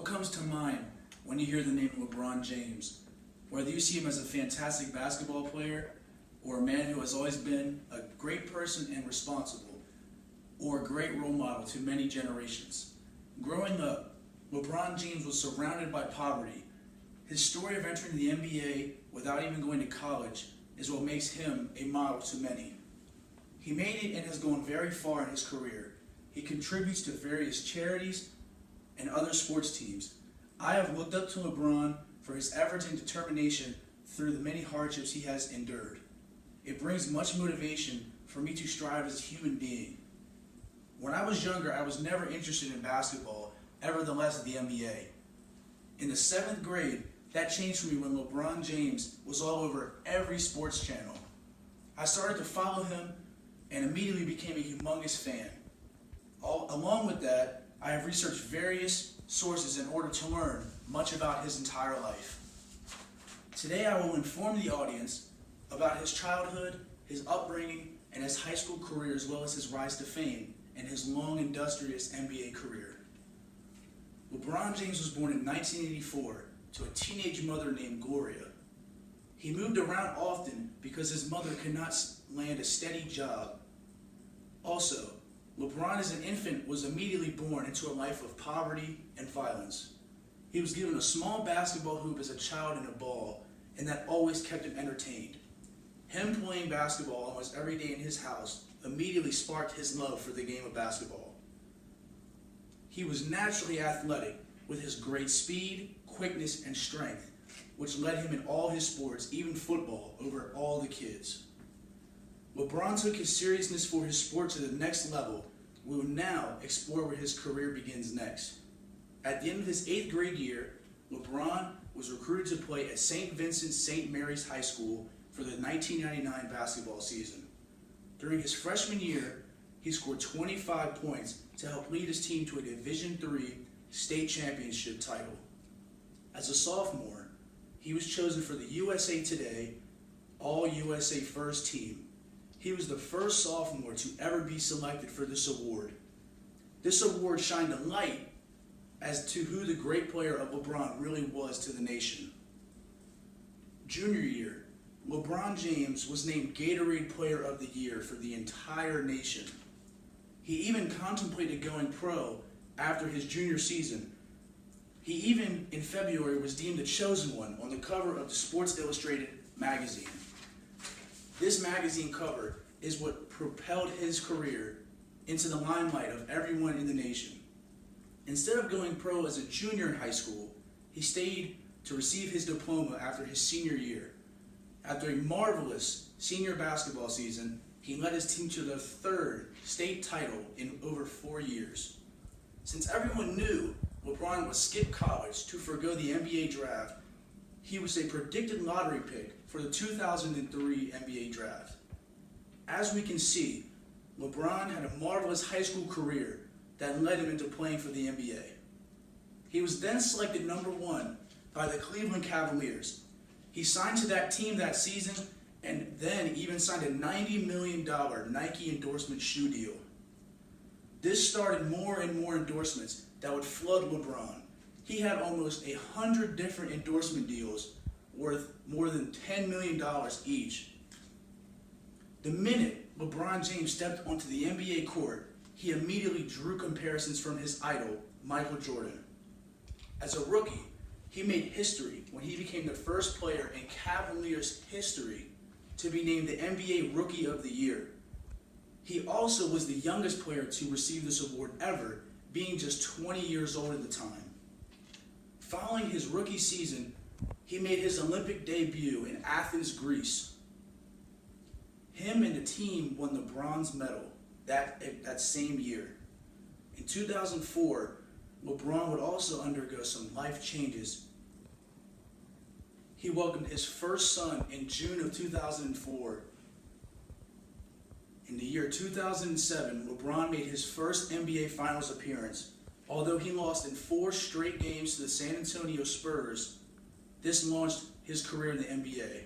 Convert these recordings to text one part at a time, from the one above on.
comes to mind when you hear the name LeBron James? Whether you see him as a fantastic basketball player, or a man who has always been a great person and responsible, or a great role model to many generations. Growing up, LeBron James was surrounded by poverty. His story of entering the NBA without even going to college is what makes him a model to many. He made it and has gone very far in his career. He contributes to various charities and other sports teams. I have looked up to LeBron for his efforts and determination through the many hardships he has endured. It brings much motivation for me to strive as a human being. When I was younger, I was never interested in basketball, ever the less the NBA. In the 7th grade, that changed for me when LeBron James was all over every sports channel. I started to follow him and immediately became a humongous fan. Along with that, I have researched various sources in order to learn much about his entire life. Today I will inform the audience about his childhood, his upbringing, and his high school career, as well as his rise to fame and his long, industrious NBA career. LeBron James was born in 1984 to a teenage mother named Gloria. He moved around often because his mother could not land a steady job. Also, LeBron as an infant was immediately born into a life of poverty and violence. He was given a small basketball hoop as a child and a ball, and that always kept him entertained. Him playing basketball almost every day in his house immediately sparked his love for the game of basketball. He was naturally athletic with his great speed, quickness, and strength, which led him in all his sports, even football, over all the kids. LeBron took his seriousness for his sport to the next level. We will now explore where his career begins next. At the end of his 8th grade year, LeBron was recruited to play at St. Vincent St. Mary's High School for the 1999 basketball season. During his freshman year, he scored 25 points to help lead his team to a Division III state championship title. As a sophomore, he was chosen for the USA Today All-USA First Team. He was the first sophomore to ever be selected for this award. This award shined a light as to who the great player of LeBron really was to the nation. Junior year, LeBron James was named Gatorade Player of the Year for the entire nation. He even contemplated going pro after his junior season. He even, in February, was deemed the chosen one on the cover of the Sports Illustrated magazine. This magazine cover is what propelled his career into the limelight of everyone in the nation. Instead of going pro as a junior in high school, he stayed to receive his diploma after his senior year. After a marvelous senior basketball season, he led his team to their 3rd state title in over 4 years. Since everyone knew LeBron would skip college to forgo the NBA draft, he was a predicted lottery pick for the 2003 NBA draft. As we can see, LeBron had a marvelous high school career that led him into playing for the NBA. He was then selected number 1 by the Cleveland Cavaliers. He signed to that team that season and then even signed a $90 million Nike endorsement shoe deal. This started more and more endorsements that would flood LeBron. He had almost 100 different endorsement deals worth more than $10 million each. The minute LeBron James stepped onto the NBA court, he immediately drew comparisons from his idol, Michael Jordan. As a rookie, he made history when he became the first player in Cavaliers history to be named the NBA Rookie of the Year. He also was the youngest player to receive this award ever, being just 20 years old at the time. Following his rookie season, he made his Olympic debut in Athens, Greece. Him and the team won the bronze medal that same year. In 2004, LeBron would also undergo some life changes. He welcomed his first son in June of 2004. In the year 2007, LeBron made his first NBA Finals appearance. Although he lost in 4 straight games to the San Antonio Spurs, this launched his career in the NBA.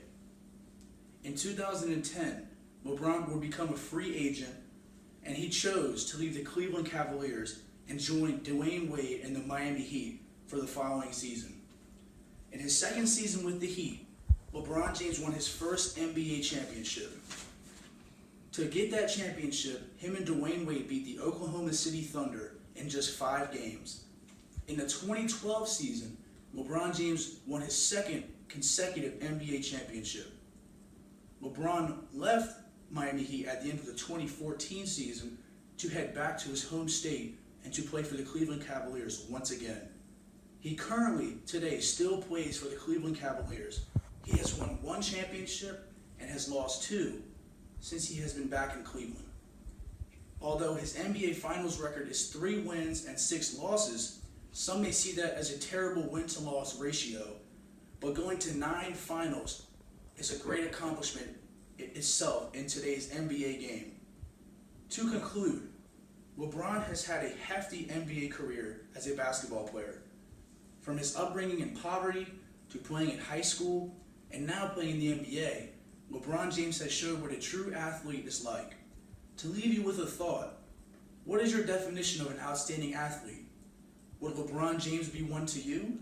In 2010, LeBron would become a free agent, and he chose to leave the Cleveland Cavaliers and join Dwayne Wade and the Miami Heat for the following season. In his second season with the Heat, LeBron James won his first NBA championship. To get that championship, him and Dwayne Wade beat the Oklahoma City Thunder in just 5 games. In the 2012 season, LeBron James won his second consecutive NBA championship. LeBron left Miami Heat at the end of the 2014 season to head back to his home state and to play for the Cleveland Cavaliers once again. He currently, today, still plays for the Cleveland Cavaliers. He has won 1 championship and has lost 2 since he has been back in Cleveland. Although his NBA Finals record is 3 wins and 6 losses, some may see that as a terrible win-to-loss ratio, but going to 9 finals is a great accomplishment itself in today's NBA game. To conclude, LeBron has had a hefty NBA career as a basketball player. From his upbringing in poverty to playing in high school and now playing in the NBA, LeBron James has showed what a true athlete is like. To leave you with a thought, what is your definition of an outstanding athlete? Would LeBron James be one to you?